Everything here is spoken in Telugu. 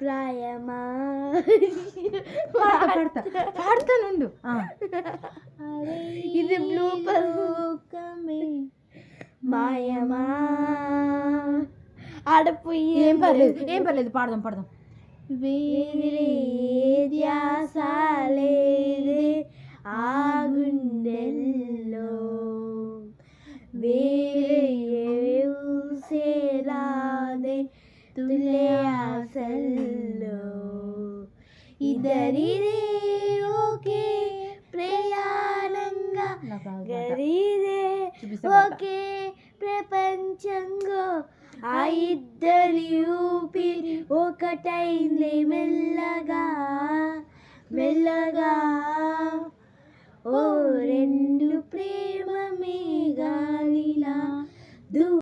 ప్రాయమా పాడతానుండు. ఇది బ్లూపర్ మాయమా ఆడపోయి ఏం పర్లేదు పాడదాం. వేరే ధ్యాస లేదే ఆ గుండెల్లో వేరే ఊసేరాదే తులే ఆశల్లో ఇద్దరిదే ఒకే ప్రయాణంగా గరిదే ఒకే ప్రపంచంగా ఆ ఇద్దరి ఊపిరి ఒకటైంది మెల్లగా ఓ రెండు ప్రేమ మేఘాలిలా